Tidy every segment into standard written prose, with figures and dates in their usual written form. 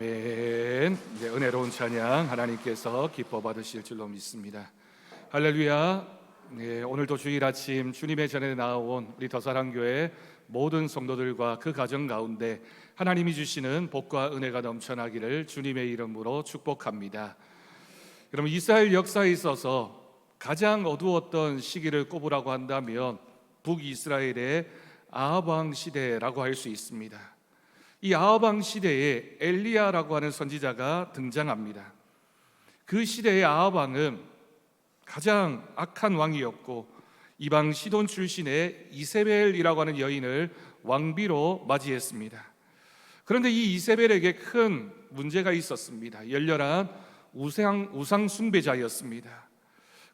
아멘. 이제 은혜로운 찬양 하나님께서 기뻐 받으실 줄로 믿습니다. 할렐루야. 네, 오늘도 주일 아침 주님의 전에 나온 우리 더사랑교회 모든 성도들과 그 가정 가운데 하나님이 주시는 복과 은혜가 넘쳐나기를 주님의 이름으로 축복합니다. 여러분, 이스라엘 역사에 있어서 가장 어두웠던 시기를 꼽으라고 한다면 북이스라엘의 아합 왕 시대라고 할 수 있습니다. 이 아합 왕 시대에 엘리야라고 하는 선지자가 등장합니다. 그 시대의 아합 왕은 가장 악한 왕이었고 이방 시돈 출신의 이세벨이라고 하는 여인을 왕비로 맞이했습니다. 그런데 이 이세벨에게 큰 문제가 있었습니다. 열렬한 우상 숭배자였습니다.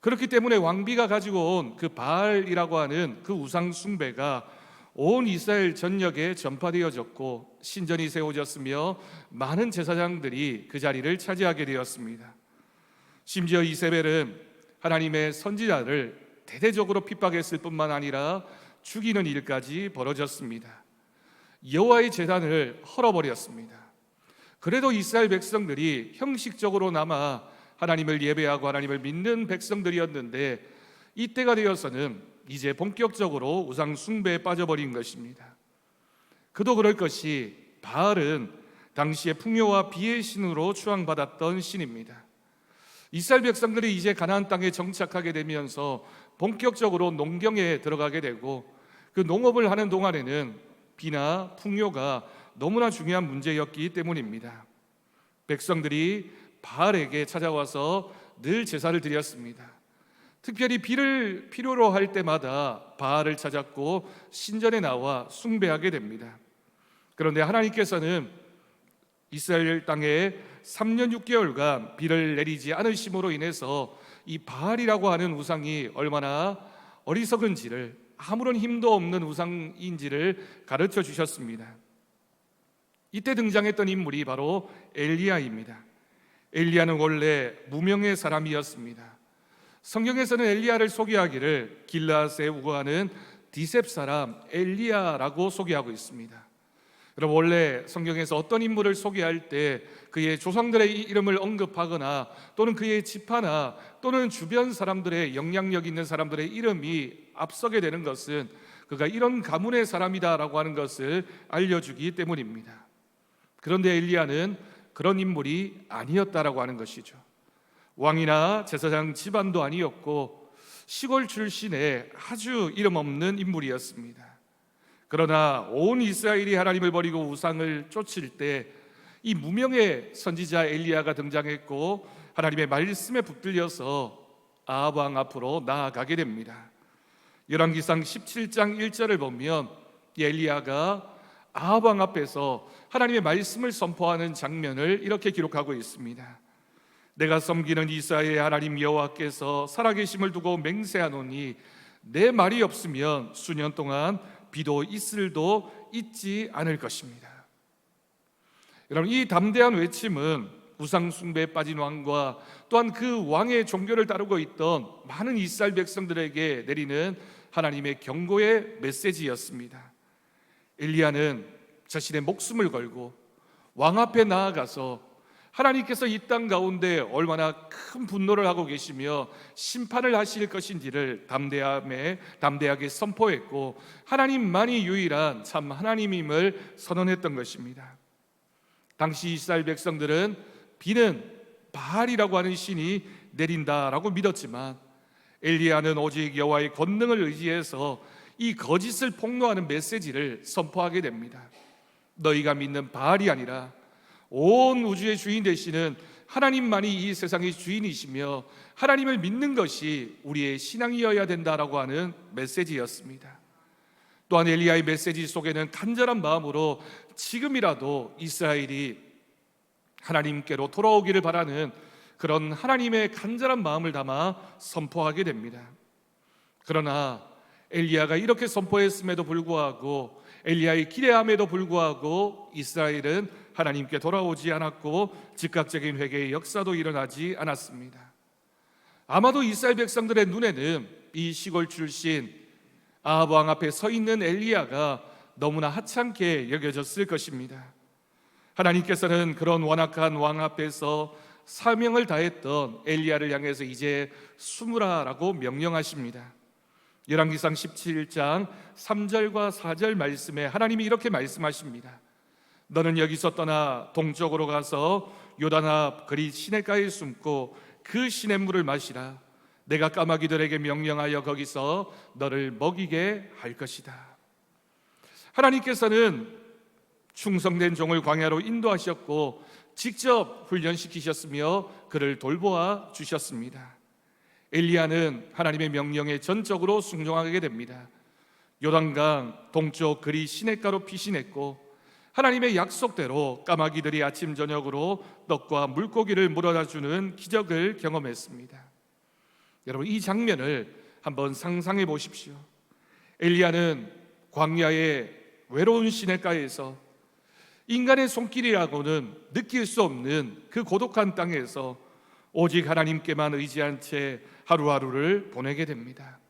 그렇기 때문에 왕비가 가지고 온 그 바알이라고 하는 그 우상 숭배가 온 이스라엘 전역에 전파되어졌고 신전이 세워졌으며 많은 제사장들이 그 자리를 차지하게 되었습니다. 심지어 이세벨은 하나님의 선지자를 대대적으로 핍박했을 뿐만 아니라 죽이는 일까지 벌어졌습니다. 여호와의 제단을 헐어버렸습니다. 그래도 이스라엘 백성들이 형식적으로나마 하나님을 예배하고 하나님을 믿는 백성들이었는데 이때가 되어서는 이제 본격적으로 우상 숭배에 빠져버린 것입니다. 그도 그럴 것이 바알은 당시에 풍요와 비의 신으로 추앙받았던 신입니다. 이스라엘 백성들이 이제 가나안 땅에 정착하게 되면서 본격적으로 농경에 들어가게 되고 그 농업을 하는 동안에는 비나 풍요가 너무나 중요한 문제였기 때문입니다. 백성들이 바알에게 찾아와서 늘 제사를 드렸습니다. 특별히 비를 필요로 할 때마다 바알을 찾았고 신전에 나와 숭배하게 됩니다. 그런데 하나님께서는 이스라엘 땅에 3년 6개월간 비를 내리지 않으심으로 인해서 이 바알이라고 하는 우상이 얼마나 어리석은지를, 아무런 힘도 없는 우상인지를 가르쳐 주셨습니다. 이때 등장했던 인물이 바로 엘리야입니다. 엘리야는 원래 무명의 사람이었습니다. 성경에서는 엘리야를 소개하기를 길르앗에 우거하는 디셉 사람 엘리야라고 소개하고 있습니다. 여러분, 원래 성경에서 어떤 인물을 소개할 때 그의 조상들의 이름을 언급하거나 또는 그의 지파나 또는 주변 사람들의 영향력 있는 사람들의 이름이 앞서게 되는 것은 그가 이런 가문의 사람이다라고 하는 것을 알려주기 때문입니다. 그런데 엘리야는 그런 인물이 아니었다라고 하는 것이죠. 왕이나 제사장 집안도 아니었고 시골 출신의 아주 이름 없는 인물이었습니다. 그러나 온 이스라엘이 하나님을 버리고 우상을 쫓을 때 이 무명의 선지자 엘리야가 등장했고 하나님의 말씀에 붙들려서 아합 왕 앞으로 나아가게 됩니다. 열왕기상 17장 1절을 보면 이 엘리야가 아합 왕 앞에서 하나님의 말씀을 선포하는 장면을 이렇게 기록하고 있습니다. 내가 섬기는 이스라엘의 하나님 여호와께서 살아계심을 두고 맹세하노니 내 말이 없으면 수년 동안 비도 이슬도 있지 않을 것입니다. 여러분, 이 담대한 외침은 우상 숭배에 빠진 왕과 또한 그 왕의 종교를 따르고 있던 많은 이스라엘 백성들에게 내리는 하나님의 경고의 메시지였습니다. 엘리야는 자신의 목숨을 걸고 왕 앞에 나아가서 하나님께서 이 땅 가운데 얼마나 큰 분노를 하고 계시며 심판을 하실 것인지를 담대하게 선포했고 하나님만이 유일한 참 하나님임을 선언했던 것입니다. 당시 이스라엘 백성들은 비는 바알이라고 하는 신이 내린다라고 믿었지만 엘리야는 오직 여호와의 권능을 의지해서 이 거짓을 폭로하는 메시지를 선포하게 됩니다. 너희가 믿는 바알이 아니라 온 우주의 주인 되시는 하나님만이 이 세상의 주인이시며 하나님을 믿는 것이 우리의 신앙이어야 된다라고 하는 메시지였습니다. 또한 엘리야의 메시지 속에는 간절한 마음으로 지금이라도 이스라엘이 하나님께로 돌아오기를 바라는 그런 하나님의 간절한 마음을 담아 선포하게 됩니다. 그러나 엘리야가 이렇게 선포했음에도 불구하고 엘리야의 기대함에도 불구하고 이스라엘은 하나님께 돌아오지 않았고 즉각적인 회개의 역사도 일어나지 않았습니다. 아마도 이스라엘 백성들의 눈에는 이 시골 출신 아합 왕 앞에 서 있는 엘리야가 너무나 하찮게 여겨졌을 것입니다. 하나님께서는 그런 완악한 왕 앞에서 사명을 다했던 엘리야를 향해서 이제 숨으라라고 명령하십니다. 열왕기상 17장 3절과 4절 말씀에 하나님이 이렇게 말씀하십니다. 너는 여기서 떠나 동쪽으로 가서 요단 앞 그리 시냇가에 숨고 그 시냇물을 마시라. 내가 까마귀들에게 명령하여 거기서 너를 먹이게 할 것이다. 하나님께서는 충성된 종을 광야로 인도하셨고 직접 훈련시키셨으며 그를 돌보아 주셨습니다. 엘리야는 하나님의 명령에 전적으로 순종하게 됩니다. 요단강 동쪽 그리 시냇가로 피신했고 하나님의 약속대로 까마귀들이 아침 저녁으로 떡과 물고기를 물어다 주는 기적을 경험했습니다. 여러분, 이 장면을 한번 상상해 보십시오. 엘리야는 광야의 외로운 시냇가에서 인간의 손길이라고는 느낄 수 없는 그 고독한 땅에서 오직 하나님께만 의지한 채 하루하루를 보내게 됩니다.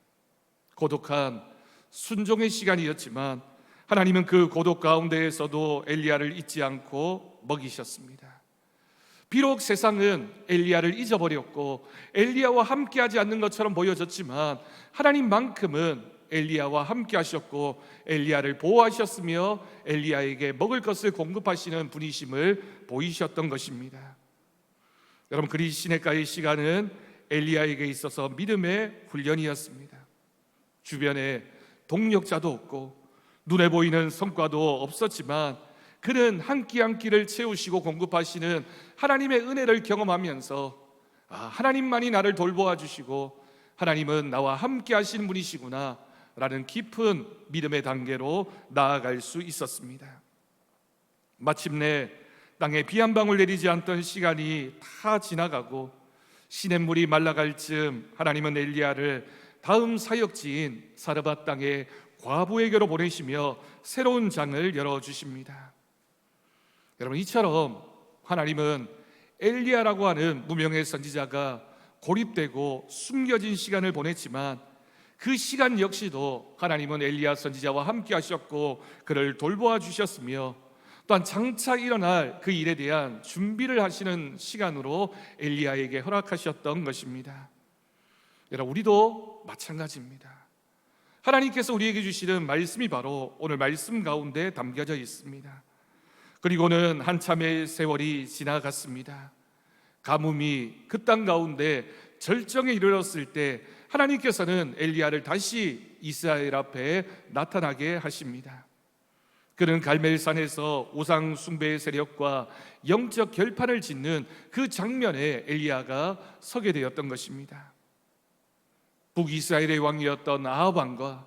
고독한 순종의 시간이었지만 하나님은 그 고독 가운데에서도 엘리야를 잊지 않고 먹이셨습니다. 비록 세상은 엘리야를 잊어버렸고 엘리야와 함께하지 않는 것처럼 보여졌지만 하나님만큼은 엘리야와 함께 하셨고 엘리야를 보호하셨으며 엘리야에게 먹을 것을 공급하시는 분이심을 보이셨던 것입니다. 여러분, 그리 시냇가의 시간은 엘리야에게 있어서 믿음의 훈련이었습니다. 주변에 동력자도 없고 눈에 보이는 성과도 없었지만 그는 한 끼 한 끼를 채우시고 공급하시는 하나님의 은혜를 경험하면서 하나님만이 나를 돌보아 주시고 하나님은 나와 함께 하시는 분이시구나 라는 깊은 믿음의 단계로 나아갈 수 있었습니다. 마침내 땅에 비 한 방울 내리지 않던 시간이 다 지나가고 시냇물이 말라갈 즈음 하나님은 엘리야를 다음 사역지인 사르밧 땅에 과부에게로 보내시며 새로운 장을 열어주십니다. 여러분, 이처럼 하나님은 엘리야라고 하는 무명의 선지자가 고립되고 숨겨진 시간을 보냈지만 그 시간 역시도 하나님은 엘리야 선지자와 함께 하셨고 그를 돌보아 주셨으며 또한 장차 일어날 그 일에 대한 준비를 하시는 시간으로 엘리야에게 허락하셨던 것입니다. 여러분, 우리도 마찬가지입니다. 하나님께서 우리에게 주시는 말씀이 바로 오늘 말씀 가운데 담겨져 있습니다. 그리고는 한참의 세월이 지나갔습니다. 가뭄이 그 땅 가운데 절정에 이르렀을 때 하나님께서는 엘리야를 다시 이스라엘 앞에 나타나게 하십니다. 그는 갈멜산에서 우상 숭배의 세력과 영적 결판을 짓는 그 장면에 엘리야가 서게 되었던 것입니다. 북이스라엘의 왕이었던 아합 왕과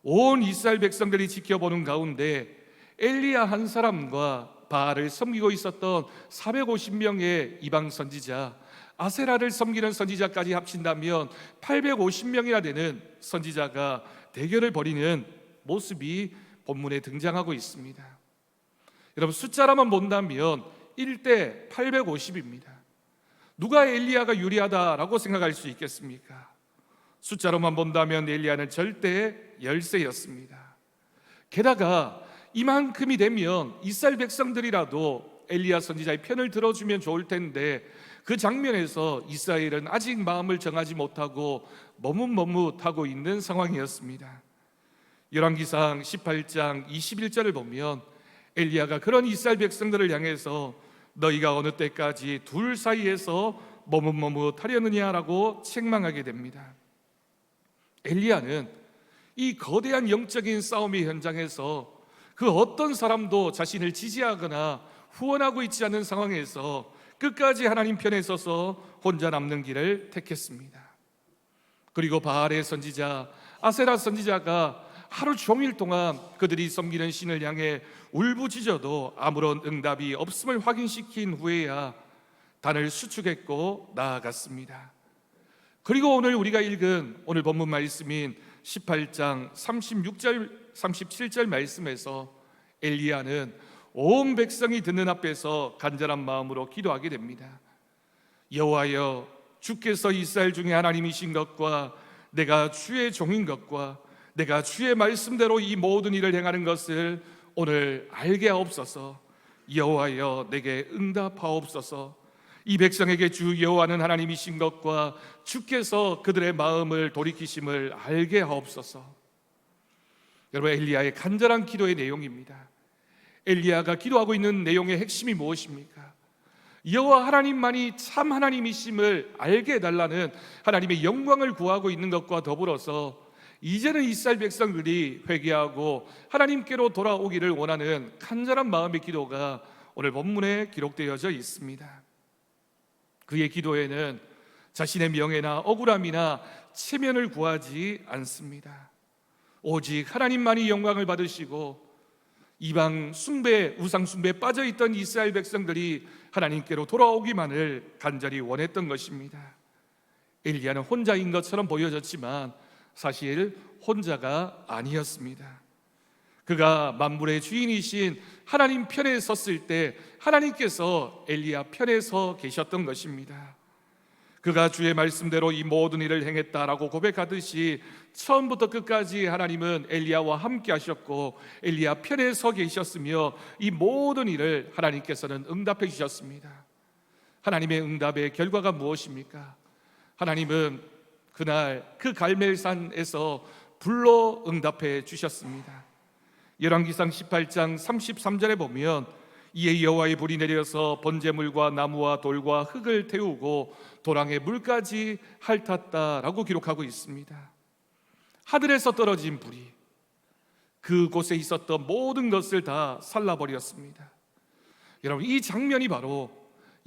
온 이스라엘 백성들이 지켜보는 가운데 엘리야 한 사람과 바알을 섬기고 있었던 450명의 이방 선지자, 아세라를 섬기는 선지자까지 합친다면 850명이나 되는 선지자가 대결을 벌이는 모습이 본문에 등장하고 있습니다. 여러분, 숫자로만 본다면 1대 850입니다. 누가 엘리야가 유리하다라고 생각할 수 있겠습니까? 숫자로만 본다면 엘리야는 절대 열세였습니다. 게다가 이만큼이 되면 이스라엘 백성들이라도 엘리야 선지자의 편을 들어주면 좋을 텐데 그 장면에서 이스라엘은 아직 마음을 정하지 못하고 머뭇머뭇하고 있는 상황이었습니다. 열왕기상 18장 21절을 보면 엘리야가 그런 이스라엘 백성들을 향해서 너희가 어느 때까지 둘 사이에서 머뭇머뭇하려느냐라고 책망하게 됩니다. 엘리야는 이 거대한 영적인 싸움의 현장에서 그 어떤 사람도 자신을 지지하거나 후원하고 있지 않은 상황에서 끝까지 하나님 편에 서서 혼자 남는 길을 택했습니다. 그리고 바알의 선지자, 아세라 선지자가 하루 종일 동안 그들이 섬기는 신을 향해 울부짖어도 아무런 응답이 없음을 확인시킨 후에야 단을 수축했고 나아갔습니다. 그리고 오늘 우리가 읽은 오늘 본문 말씀인 18장 36절 37절 말씀에서 엘리야는 온 백성이 듣는 앞에서 간절한 마음으로 기도하게 됩니다. 여호와여, 주께서 이스라엘 중에 하나님이신 것과 내가 주의 종인 것과 내가 주의 말씀대로 이 모든 일을 행하는 것을 오늘 알게 하옵소서. 여호와여 내게 응답하옵소서. 이 백성에게 주 여호와는 하나님이신 것과 주께서 그들의 마음을 돌이키심을 알게 하옵소서. 여러분, 엘리야의 간절한 기도의 내용입니다. 엘리야가 기도하고 있는 내용의 핵심이 무엇입니까? 여호와 하나님만이 참 하나님이심을 알게 해달라는 하나님의 영광을 구하고 있는 것과 더불어서 이제는 이스라엘 백성들이 회개하고 하나님께로 돌아오기를 원하는 간절한 마음의 기도가 오늘 본문에 기록되어져 있습니다. 그의 기도에는 자신의 명예나 억울함이나 체면을 구하지 않습니다. 오직 하나님만이 영광을 받으시고 이방 숭배, 우상 숭배에 빠져있던 이스라엘 백성들이 하나님께로 돌아오기만을 간절히 원했던 것입니다. 엘리야는 혼자인 것처럼 보여졌지만 사실 혼자가 아니었습니다. 그가 만물의 주인이신 하나님 편에 섰을 때 하나님께서 엘리야 편에 서 계셨던 것입니다. 그가 주의 말씀대로 이 모든 일을 행했다라고 고백하듯이 처음부터 끝까지 하나님은 엘리야와 함께 하셨고 엘리야 편에 서 계셨으며 이 모든 일을 하나님께서는 응답해 주셨습니다. 하나님의 응답의 결과가 무엇입니까? 하나님은 그날 그 갈멜산에서 불로 응답해 주셨습니다. 열왕기상 18장 33절에 보면 이에 여호와의 불이 내려서 번제물과 나무와 돌과 흙을 태우고 도랑의 물까지 핥았다라고 기록하고 있습니다. 하늘에서 떨어진 불이 그곳에 있었던 모든 것을 다 살라버렸습니다. 여러분, 이 장면이 바로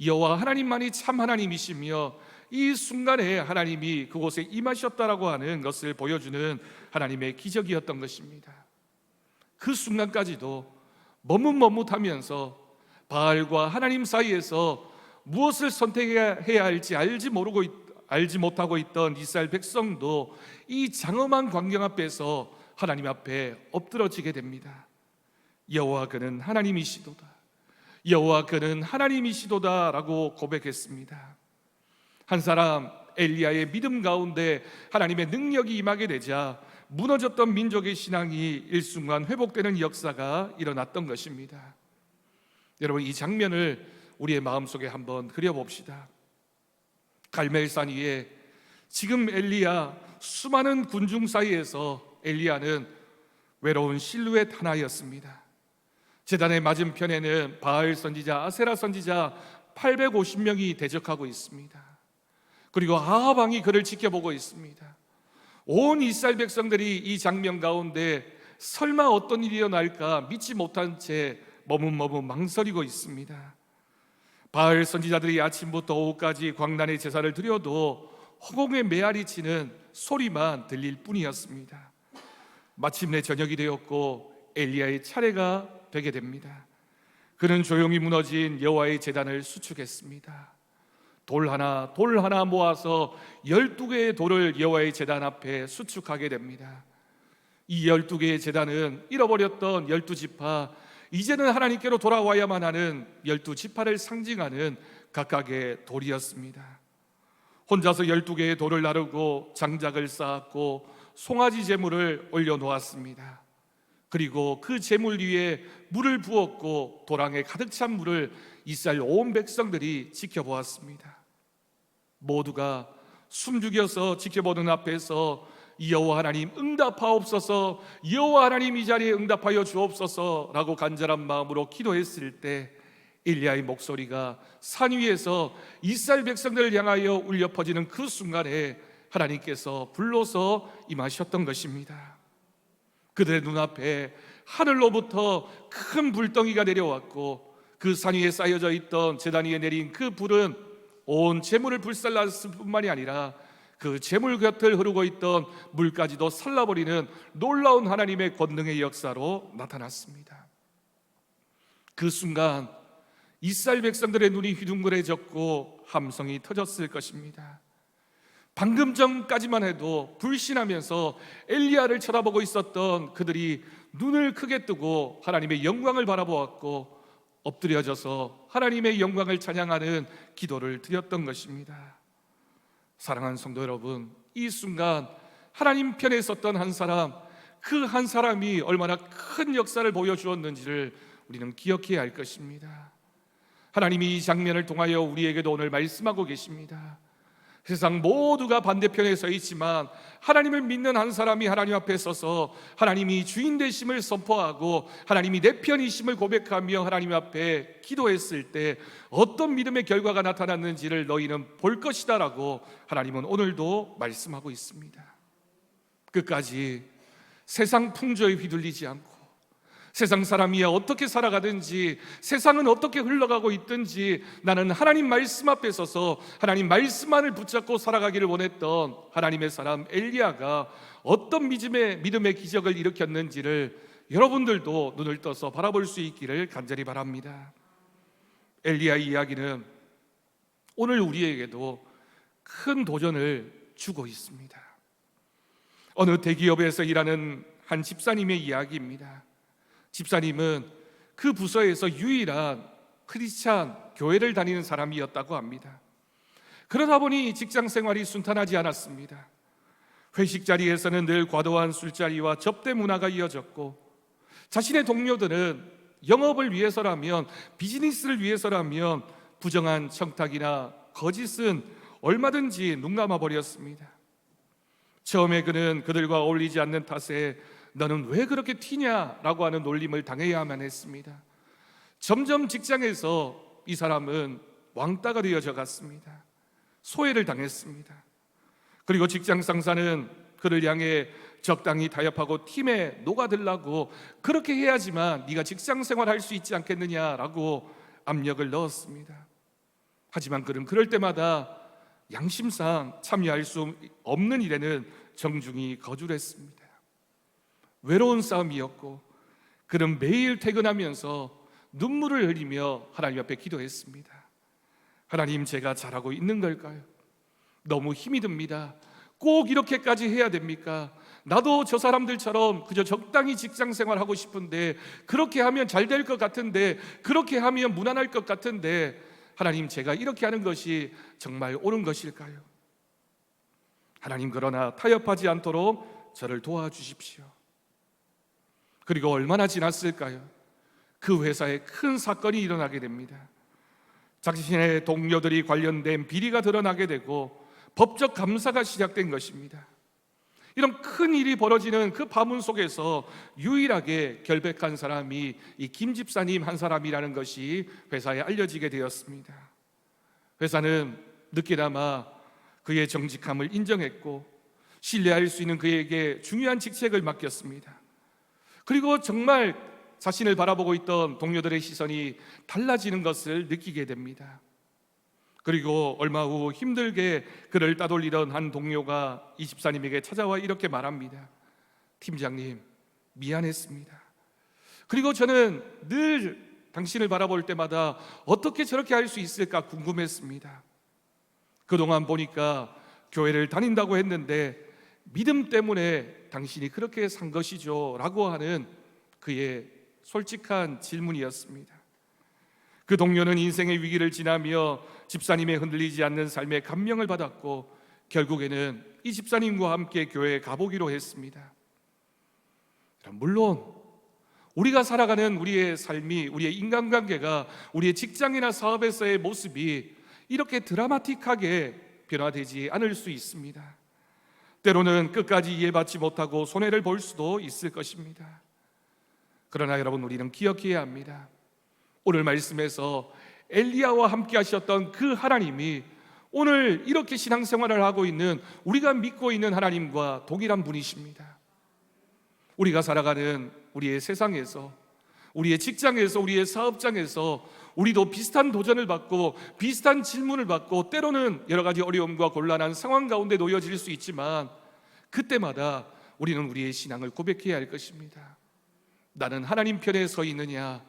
여호와 하나님만이 참 하나님이시며 이 순간에 하나님이 그곳에 임하셨다라고 하는 것을 보여주는 하나님의 기적이었던 것입니다. 그 순간까지도 머뭇머뭇하면서 바알과 하나님 사이에서 무엇을 선택해야 할지 알지 못하고 있던 이스라엘 백성도 이 장엄한 광경 앞에서 하나님 앞에 엎드러지게 됩니다. 여호와 그는 하나님이시도다, 여호와 그는 하나님이시도다라고 고백했습니다. 한 사람 엘리야의 믿음 가운데 하나님의 능력이 임하게 되자 무너졌던 민족의 신앙이 일순간 회복되는 역사가 일어났던 것입니다. 여러분, 이 장면을 우리의 마음속에 한번 그려봅시다. 갈멜산 위에 지금 엘리야 수많은 군중 사이에서 엘리야는 외로운 실루엣 하나였습니다. 제단의 맞은편에는 바알 선지자, 아세라 선지자 850명이 대적하고 있습니다. 그리고 아합 왕이 그를 지켜보고 있습니다. 온 이스라엘 백성들이 이 장면 가운데 설마 어떤 일이 일어날까 믿지 못한 채 머뭇머뭇 망설이고 있습니다. 바알 선지자들이 아침부터 오후까지 광란의 제사를 드려도 허공에 메아리 치는 소리만 들릴 뿐이었습니다. 마침내 저녁이 되었고 엘리야의 차례가 되게 됩니다. 그는 조용히 무너진 여호와의 제단을 수축했습니다. 돌 하나 모아서 12개의 돌을 여호와의 제단 앞에 수축하게 됩니다. 이 12개의 제단은 잃어버렸던 12지파, 이제는 하나님께로 돌아와야만 하는 12지파를 상징하는 각각의 돌이었습니다. 혼자서 12개의 돌을 나르고 장작을 쌓았고 송아지 제물을 올려놓았습니다. 그리고 그 제물 위에 물을 부었고 도랑에 가득 찬 물을 이스라엘 온 백성들이 지켜보았습니다. 모두가 숨죽여서 지켜보는 앞에서 여호와 하나님 응답하옵소서, 여호와 하나님 이 자리에 응답하여 주옵소서라고 간절한 마음으로 기도했을 때 엘리야의 목소리가 산 위에서 이스라엘 백성들을 향하여 울려 퍼지는 그 순간에 하나님께서 불러서 임하셨던 것입니다. 그들의 눈앞에 하늘로부터 큰 불덩이가 내려왔고 그 산 위에 쌓여져 있던 제단 위에 내린 그 불은 온 제물을 불살랐을 뿐만이 아니라 그 제물 곁을 흐르고 있던 물까지도 살라버리는 놀라운 하나님의 권능의 역사로 나타났습니다. 그 순간 이스라엘 백성들의 눈이 휘둥그레졌고 함성이 터졌을 것입니다. 방금 전까지만 해도 불신하면서 엘리야를 쳐다보고 있었던 그들이 눈을 크게 뜨고 하나님의 영광을 바라보았고 엎드려져서 하나님의 영광을 찬양하는 기도를 드렸던 것입니다. 사랑하는 성도 여러분, 이 순간 하나님 편에 섰던 한 사람, 그 한 사람이 얼마나 큰 역사를 보여주었는지를 우리는 기억해야 할 것입니다. 하나님이 이 장면을 통하여 우리에게도 오늘 말씀하고 계십니다. 세상 모두가 반대편에 서 있지만 하나님을 믿는 한 사람이 하나님 앞에 서서 하나님이 주인 되심을 선포하고 하나님이 내 편이심을 고백하며 하나님 앞에 기도했을 때 어떤 믿음의 결과가 나타났는지를 너희는 볼 것이다 라고 하나님은 오늘도 말씀하고 있습니다. 끝까지 세상 풍조에 휘둘리지 않고 세상 사람이 어떻게 살아가든지 세상은 어떻게 흘러가고 있든지 나는 하나님 말씀 앞에 서서 하나님 말씀만을 붙잡고 살아가기를 원했던 하나님의 사람 엘리야가 어떤 믿음의 기적을 일으켰는지를 여러분들도 눈을 떠서 바라볼 수 있기를 간절히 바랍니다. 엘리야의 이야기는 오늘 우리에게도 큰 도전을 주고 있습니다. 어느 대기업에서 일하는 한 집사님의 이야기입니다. 집사님은 그 부서에서 유일한 크리스찬 교회를 다니는 사람이었다고 합니다. 그러다 보니 직장 생활이 순탄하지 않았습니다. 회식 자리에서는 늘 과도한 술자리와 접대 문화가 이어졌고 자신의 동료들은 영업을 위해서라면 비즈니스를 위해서라면 부정한 청탁이나 거짓은 얼마든지 눈감아 버렸습니다. 처음에 그는 그들과 어울리지 않는 탓에 너는 왜 그렇게 튀냐라고 하는 놀림을 당해야만 했습니다. 점점 직장에서 이 사람은 왕따가 되어져 갔습니다. 소외를 당했습니다. 그리고 직장 상사는 그를 향해 적당히 타협하고 팀에 녹아들라고 그렇게 해야지만 네가 직장 생활할 수 있지 않겠느냐라고 압력을 넣었습니다. 하지만 그는 그럴 때마다 양심상 참여할 수 없는 일에는 정중히 거절했습니다. 외로운 싸움이었고 그는 매일 퇴근하면서 눈물을 흘리며 하나님 앞에 기도했습니다. 하나님, 제가 잘하고 있는 걸까요? 너무 힘이 듭니다. 꼭 이렇게까지 해야 됩니까? 나도 저 사람들처럼 그저 적당히 직장 생활하고 싶은데, 그렇게 하면 잘 될 것 같은데, 그렇게 하면 무난할 것 같은데, 하나님, 제가 이렇게 하는 것이 정말 옳은 것일까요? 하나님, 그러나 타협하지 않도록 저를 도와주십시오. 그리고 얼마나 지났을까요? 그 회사에 큰 사건이 일어나게 됩니다. 자신의 동료들이 관련된 비리가 드러나게 되고 법적 감사가 시작된 것입니다. 이런 큰 일이 벌어지는 그 파문 속에서 유일하게 결백한 사람이 이 김 집사님 한 사람이라는 것이 회사에 알려지게 되었습니다. 회사는 늦게나마 그의 정직함을 인정했고 신뢰할 수 있는 그에게 중요한 직책을 맡겼습니다. 그리고 정말 자신을 바라보고 있던 동료들의 시선이 달라지는 것을 느끼게 됩니다. 그리고 얼마 후 힘들게 그를 따돌리던 한 동료가 이 집사님에게 찾아와 이렇게 말합니다. 팀장님, 미안했습니다. 그리고 저는 늘 당신을 바라볼 때마다 어떻게 저렇게 할 수 있을까 궁금했습니다. 그동안 보니까 교회를 다닌다고 했는데 믿음 때문에 당신이 그렇게 산 것이죠 라고 하는 그의 솔직한 질문이었습니다. 그 동료는 인생의 위기를 지나며 집사님의 흔들리지 않는 삶에 감명을 받았고 결국에는 이 집사님과 함께 교회에 가보기로 했습니다. 물론 우리가 살아가는 우리의 삶이, 우리의 인간관계가, 우리의 직장이나 사업에서의 모습이 이렇게 드라마틱하게 변화되지 않을 수 있습니다. 때로는 끝까지 이해받지 못하고 손해를 볼 수도 있을 것입니다. 그러나 여러분, 우리는 기억해야 합니다. 오늘 말씀에서 엘리야와 함께 하셨던 그 하나님이 오늘 이렇게 신앙생활을 하고 있는 우리가 믿고 있는 하나님과 동일한 분이십니다. 우리가 살아가는 우리의 세상에서, 우리의 직장에서, 우리의 사업장에서 우리도 비슷한 도전을 받고 비슷한 질문을 받고 때로는 여러 가지 어려움과 곤란한 상황 가운데 놓여질 수 있지만 그때마다 우리는 우리의 신앙을 고백해야 할 것입니다. 나는 하나님 편에 서 있느냐,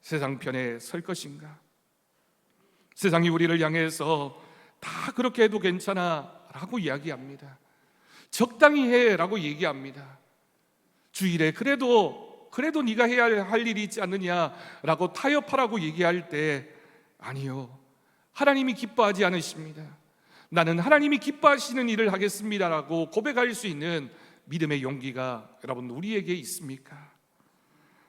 세상 편에 설 것인가? 세상이 우리를 향해서 다 그렇게 해도 괜찮아 라고 이야기합니다. 적당히 해 라고 얘기합니다. 주일에 그래도 네가 해야 할 일이 있지 않느냐라고 타협하라고 얘기할 때 아니요, 하나님이 기뻐하지 않으십니다. 나는 하나님이 기뻐하시는 일을 하겠습니다라고 고백할 수 있는 믿음의 용기가 여러분 우리에게 있습니까?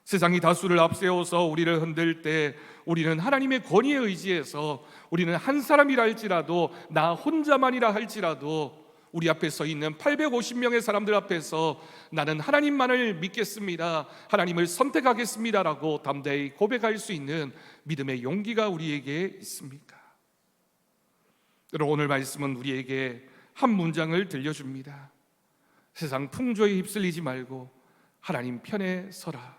세상이 다수를 앞세워서 우리를 흔들 때 우리는 하나님의 권위에 의지해서 우리는 한 사람이라 할지라도, 나 혼자만이라 할지라도 우리 앞에 서 있는 850명의 사람들 앞에서 나는 하나님만을 믿겠습니다, 하나님을 선택하겠습니다라고 담대히 고백할 수 있는 믿음의 용기가 우리에게 있습니까? 여러분, 오늘 말씀은 우리에게 한 문장을 들려줍니다. 세상 풍조에 휩쓸리지 말고 하나님 편에 서라.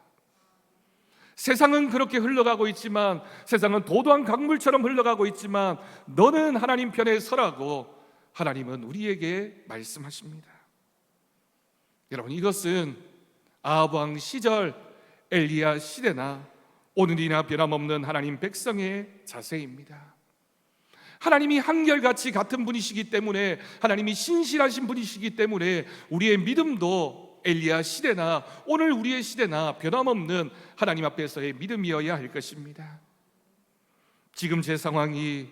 세상은 그렇게 흘러가고 있지만, 세상은 도도한 강물처럼 흘러가고 있지만 너는 하나님 편에 서라고 하나님은 우리에게 말씀하십니다. 여러분, 이것은 아합 왕 시절, 엘리야 시대나 오늘이나 변함없는 하나님 백성의 자세입니다. 하나님이 한결같이 같은 분이시기 때문에, 하나님이 신실하신 분이시기 때문에 우리의 믿음도 엘리야 시대나 오늘 우리의 시대나 변함없는 하나님 앞에서의 믿음이어야 할 것입니다. 지금 제 상황이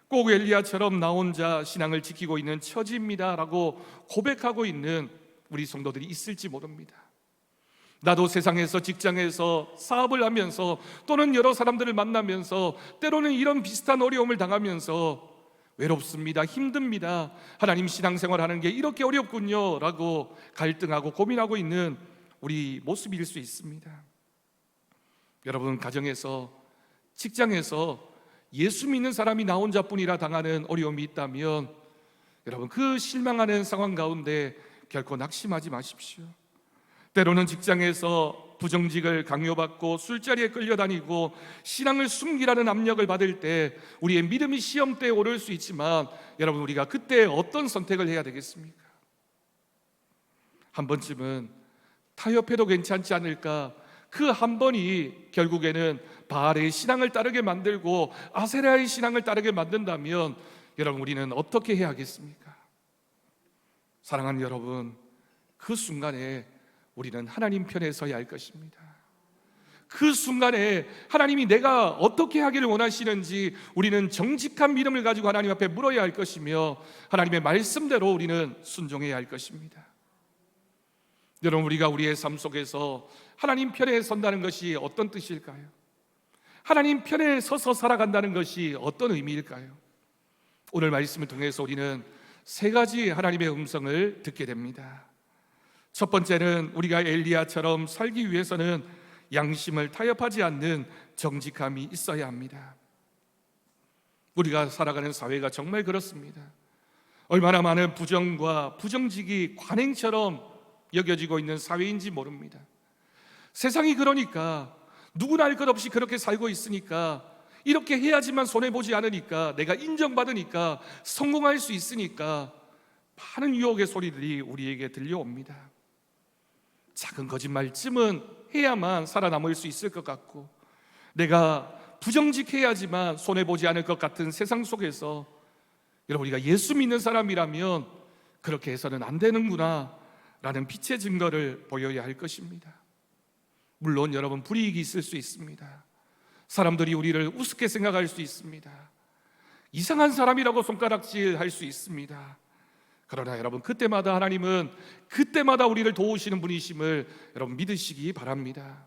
꼭 엘리야처럼 나 혼자 신앙을 지키고 있는 처지입니다 라고 고백하고 있는 우리 성도들이 있을지 모릅니다. 나도 세상에서, 직장에서 사업을 하면서 또는 여러 사람들을 만나면서 때로는 이런 비슷한 어려움을 당하면서 외롭습니다, 힘듭니다, 하나님 신앙생활하는 게 이렇게 어렵군요 라고 갈등하고 고민하고 있는 우리 모습일 수 있습니다. 여러분, 가정에서, 직장에서 예수 믿는 사람이 나 혼자뿐이라 당하는 어려움이 있다면 여러분, 그 실망하는 상황 가운데 결코 낙심하지 마십시오. 때로는 직장에서 부정직을 강요받고 술자리에 끌려다니고 신앙을 숨기라는 압력을 받을 때 우리의 믿음이 시험대에 오를 수 있지만, 여러분, 우리가 그때 어떤 선택을 해야 되겠습니까? 한 번쯤은 타협해도 괜찮지 않을까, 그 한 번이 결국에는 바알의 신앙을 따르게 만들고 아세라의 신앙을 따르게 만든다면 여러분, 우리는 어떻게 해야 하겠습니까? 사랑하는 여러분, 그 순간에 우리는 하나님 편에 서야 할 것입니다. 그 순간에 하나님이 내가 어떻게 하기를 원하시는지 우리는 정직한 믿음을 가지고 하나님 앞에 물어야 할 것이며, 하나님의 말씀대로 우리는 순종해야 할 것입니다. 여러분, 우리가 우리의 삶 속에서 하나님 편에 선다는 것이 어떤 뜻일까요? 하나님 편에 서서 살아간다는 것이 어떤 의미일까요? 오늘 말씀을 통해서 우리는 세 가지 하나님의 음성을 듣게 됩니다. 첫 번째는 우리가 엘리야처럼 살기 위해서는 양심을 타협하지 않는 정직함이 있어야 합니다. 우리가 살아가는 사회가 정말 그렇습니다. 얼마나 많은 부정과 부정직이 관행처럼 여겨지고 있는 사회인지 모릅니다. 세상이 그러니까, 누구나 할 것 없이 그렇게 살고 있으니까, 이렇게 해야지만 손해보지 않으니까, 내가 인정받으니까, 성공할 수 있으니까 많은 유혹의 소리들이 우리에게 들려옵니다. 작은 거짓말쯤은 해야만 살아남을 수 있을 것 같고, 내가 부정직해야지만 손해보지 않을 것 같은 세상 속에서 여러분, 우리가 예수 믿는 사람이라면 그렇게 해서는 안 되는구나 라는 빛의 증거를 보여야 할 것입니다. 물론 여러분, 불이익이 있을 수 있습니다. 사람들이 우리를 우습게 생각할 수 있습니다. 이상한 사람이라고 손가락질할 수 있습니다. 그러나 여러분, 그때마다 하나님은 그때마다 우리를 도우시는 분이심을 여러분 믿으시기 바랍니다.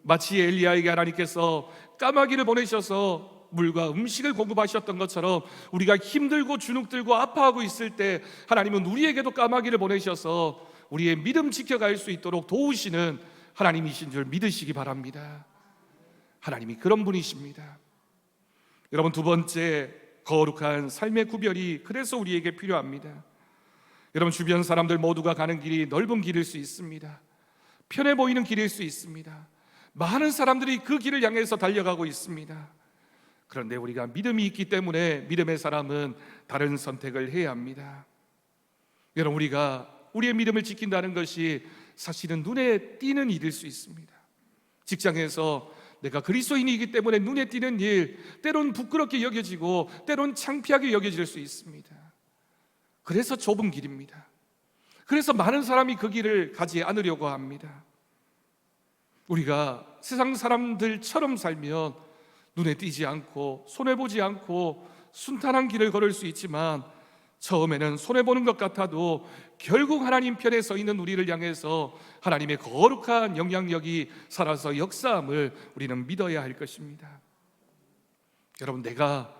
마치 엘리야에게 하나님께서 까마귀를 보내셔서 물과 음식을 공급하셨던 것처럼, 우리가 힘들고 주눅들고 아파하고 있을 때 하나님은 우리에게도 까마귀를 보내셔서 우리의 믿음 지켜갈 수 있도록 도우시는 하나님이신 줄 믿으시기 바랍니다. 하나님이 그런 분이십니다. 여러분, 두 번째, 거룩한 삶의 구별이 그래서 우리에게 필요합니다. 여러분, 주변 사람들 모두가 가는 길이 넓은 길일 수 있습니다. 편해 보이는 길일 수 있습니다. 많은 사람들이 그 길을 향해서 달려가고 있습니다. 그런데 우리가 믿음이 있기 때문에 믿음의 사람은 다른 선택을 해야 합니다. 여러분, 우리가 우리의 믿음을 지킨다는 것이 사실은 눈에 띄는 일일 수 있습니다. 직장에서 내가 그리스도인이기 때문에 눈에 띄는 일, 때론 부끄럽게 여겨지고 때론 창피하게 여겨질 수 있습니다. 그래서 좁은 길입니다. 그래서 많은 사람이 그 길을 가지 않으려고 합니다. 우리가 세상 사람들처럼 살면 눈에 띄지 않고 손해보지 않고 순탄한 길을 걸을 수 있지만, 처음에는 손해보는 것 같아도 결국 하나님 편에 서 있는 우리를 향해서 하나님의 거룩한 영향력이 살아서 역사함을 우리는 믿어야 할 것입니다. 여러분, 내가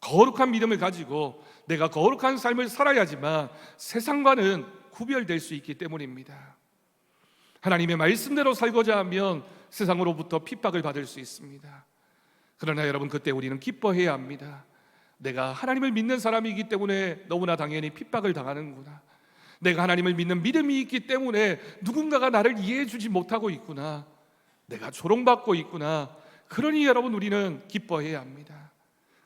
거룩한 믿음을 가지고 내가 거룩한 삶을 살아야지만 세상과는 구별될 수 있기 때문입니다. 하나님의 말씀대로 살고자 하면 세상으로부터 핍박을 받을 수 있습니다. 그러나 여러분, 그때 우리는 기뻐해야 합니다. 내가 하나님을 믿는 사람이기 때문에 너무나 당연히 핍박을 당하는구나. 내가 하나님을 믿는 믿음이 있기 때문에 누군가가 나를 이해해 주지 못하고 있구나. 내가 조롱받고 있구나. 그러니 여러분, 우리는 기뻐해야 합니다.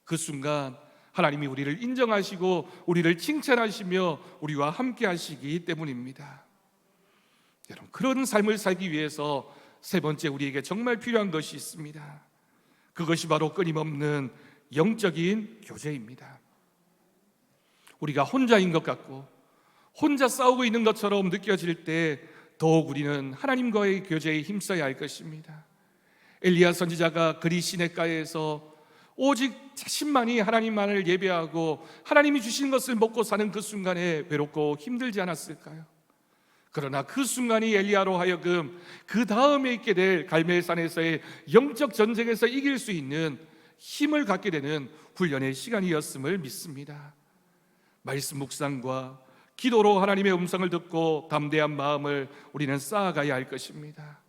그 순간 하나님이 우리를 인정하시고 우리를 칭찬하시며 우리와 함께 하시기 때문입니다. 여러분, 그런 삶을 살기 위해서 세 번째 우리에게 정말 필요한 것이 있습니다. 그것이 바로 끊임없는 영적인 교제입니다. 우리가 혼자인 것 같고 혼자 싸우고 있는 것처럼 느껴질 때 더욱 우리는 하나님과의 교제에 힘써야 할 것입니다. 엘리야 선지자가 그리 시냇가에서 오직 자신만이 하나님만을 예배하고 하나님이 주신 것을 먹고 사는 그 순간에 외롭고 힘들지 않았을까요? 그러나 그 순간이 엘리야로 하여금 그 다음에 있게 될 갈멜산에서의 영적 전쟁에서 이길 수 있는 힘을 갖게 되는 훈련의 시간이었음을 믿습니다. 말씀 묵상과 기도로 하나님의 음성을 듣고 담대한 마음을 우리는 쌓아가야 할 것입니다.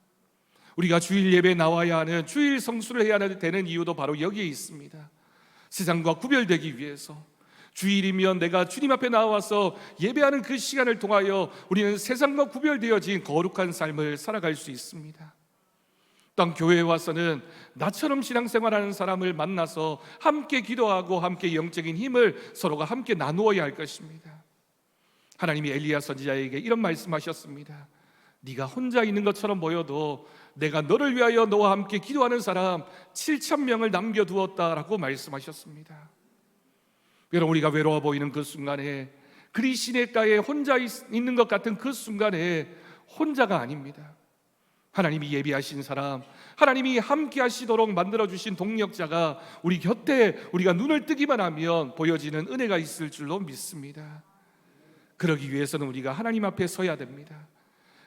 우리가 주일 예배에 나와야 하는, 주일 성수를 해야 되는 이유도 바로 여기에 있습니다. 세상과 구별되기 위해서, 주일이면 내가 주님 앞에 나와서 예배하는 그 시간을 통하여 우리는 세상과 구별되어진 거룩한 삶을 살아갈 수 있습니다. 또한 교회에 와서는 나처럼 신앙생활하는 사람을 만나서 함께 기도하고 함께 영적인 힘을 서로가 함께 나누어야 할 것입니다. 하나님이 엘리야 선지자에게 이런 말씀하셨습니다. 네가 혼자 있는 것처럼 보여도 내가 너를 위하여 너와 함께 기도하는 사람 7,000명을 남겨두었다라고 말씀하셨습니다. 여러분, 우리가 외로워 보이는 그 순간에, 그리 시냇가에 혼자 있는 것 같은 그 순간에 혼자가 아닙니다. 하나님이 예비하신 사람, 하나님이 함께 하시도록 만들어주신 동력자가 우리 곁에 우리가 눈을 뜨기만 하면 보여지는 은혜가 있을 줄로 믿습니다. 그러기 위해서는 우리가 하나님 앞에 서야 됩니다.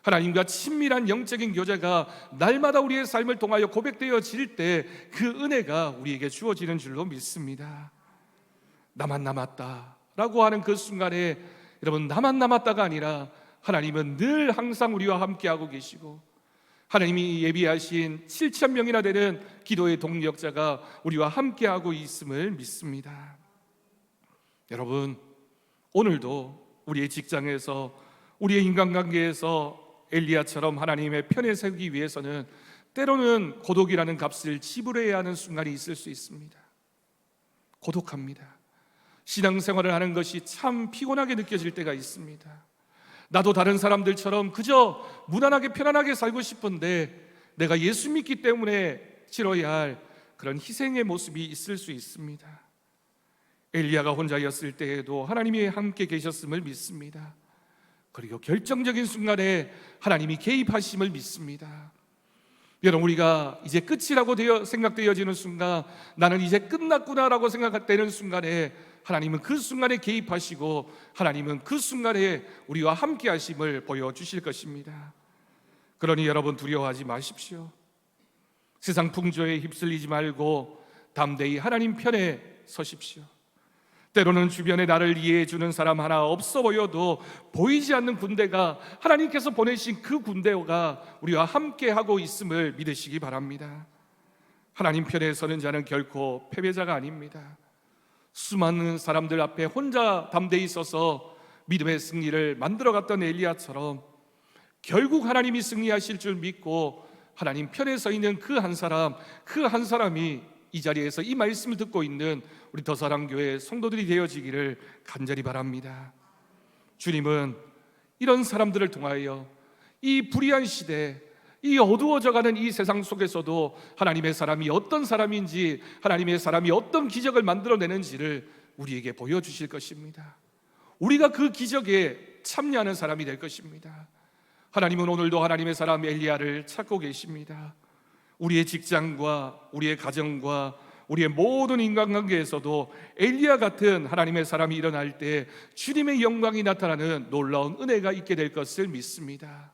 하나님과 친밀한 영적인 교제가 날마다 우리의 삶을 통하여 고백되어질 때 그 은혜가 우리에게 주어지는 줄로 믿습니다. 나만 남았다라고 하는 그 순간에 여러분, 나만 남았다가 아니라 하나님은 늘 항상 우리와 함께하고 계시고 하나님이 예비하신 7,000명이나 되는 기도의 동력자가 우리와 함께하고 있음을 믿습니다. 여러분, 오늘도 우리의 직장에서, 우리의 인간관계에서 엘리야처럼 하나님의 편에 세우기 위해서는 때로는 고독이라는 값을 지불해야 하는 순간이 있을 수 있습니다. 고독합니다. 신앙생활을 하는 것이 참 피곤하게 느껴질 때가 있습니다. 나도 다른 사람들처럼 그저 무난하게 편안하게 살고 싶은데 내가 예수 믿기 때문에 치러야 할 그런 희생의 모습이 있을 수 있습니다. 엘리야가 혼자였을 때에도 하나님이 함께 계셨음을 믿습니다. 그리고 결정적인 순간에 하나님이 개입하심을 믿습니다. 여러분, 우리가 이제 끝이라고 생각되어지는 순간, 나는 이제 끝났구나라고 생각되는 순간에 하나님은 그 순간에 개입하시고 하나님은 그 순간에 우리와 함께 하심을 보여주실 것입니다. 그러니 여러분, 두려워하지 마십시오. 세상 풍조에 휩쓸리지 말고 담대히 하나님 편에 서십시오. 때로는 주변에 나를 이해해 주는 사람 하나 없어 보여도 보이지 않는 군대가, 하나님께서 보내신 그 군대가 우리와 함께 하고 있음을 믿으시기 바랍니다. 하나님 편에 서는 자는 결코 패배자가 아닙니다. 수많은 사람들 앞에 혼자 담대히 서서 믿음의 승리를 만들어갔던 엘리야처럼 결국 하나님이 승리하실 줄 믿고 하나님 편에 서 있는 그 한 사람이 이 자리에서 이 말씀을 듣고 있는 우리 더사랑교회 성도들이 되어지기를 간절히 바랍니다. 주님은 이런 사람들을 통하여 이 불의한 시대, 이 어두워져가는 이 세상 속에서도 하나님의 사람이 어떤 사람인지, 하나님의 사람이 어떤 기적을 만들어내는지를 우리에게 보여주실 것입니다. 우리가 그 기적에 참여하는 사람이 될 것입니다. 하나님은 오늘도 하나님의 사람 엘리야를 찾고 계십니다. 우리의 직장과 우리의 가정과 우리의 모든 인간관계에서도 엘리야 같은 하나님의 사람이 일어날 때 주님의 영광이 나타나는 놀라운 은혜가 있게 될 것을 믿습니다.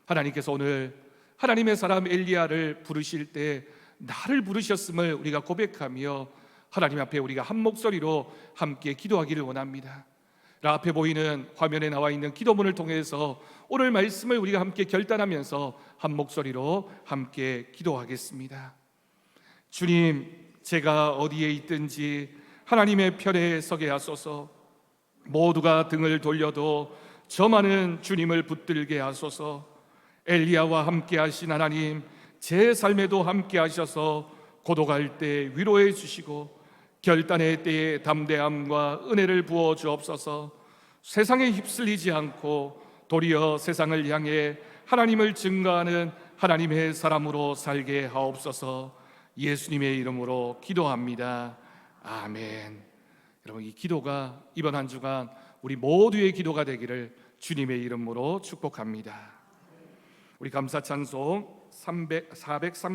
하나님께서 오늘 하나님의 사람 엘리야를 부르실 때 나를 부르셨음을 우리가 고백하며 하나님 앞에 우리가 한 목소리로 함께 기도하기를 원합니다. 앞에 보이는 화면에 나와 있는 기도문을 통해서 오늘 말씀을 우리가 함께 결단하면서 한 목소리로 함께 기도하겠습니다. 주님, 제가 어디에 있든지 하나님의 편에 서게 하소서. 모두가 등을 돌려도 저만은 주님을 붙들게 하소서. 엘리야와 함께 하신 하나님, 제 삶에도 함께 하셔서 고독할 때 위로해 주시고 결단의 때에 담대함과 은혜를 부어 주옵소서. 세상에 휩쓸리지 않고 도리어 세상을 향해 하나님을 증거하는 하나님의 사람으로 살게 하옵소서. 예수님의 이름으로 기도합니다. 아멘. 여러분, 이 기도가 이번 한 주간 우리 모두의 기도가 되기를 주님의 이름으로 축복합니다. 우리 감사 찬송 403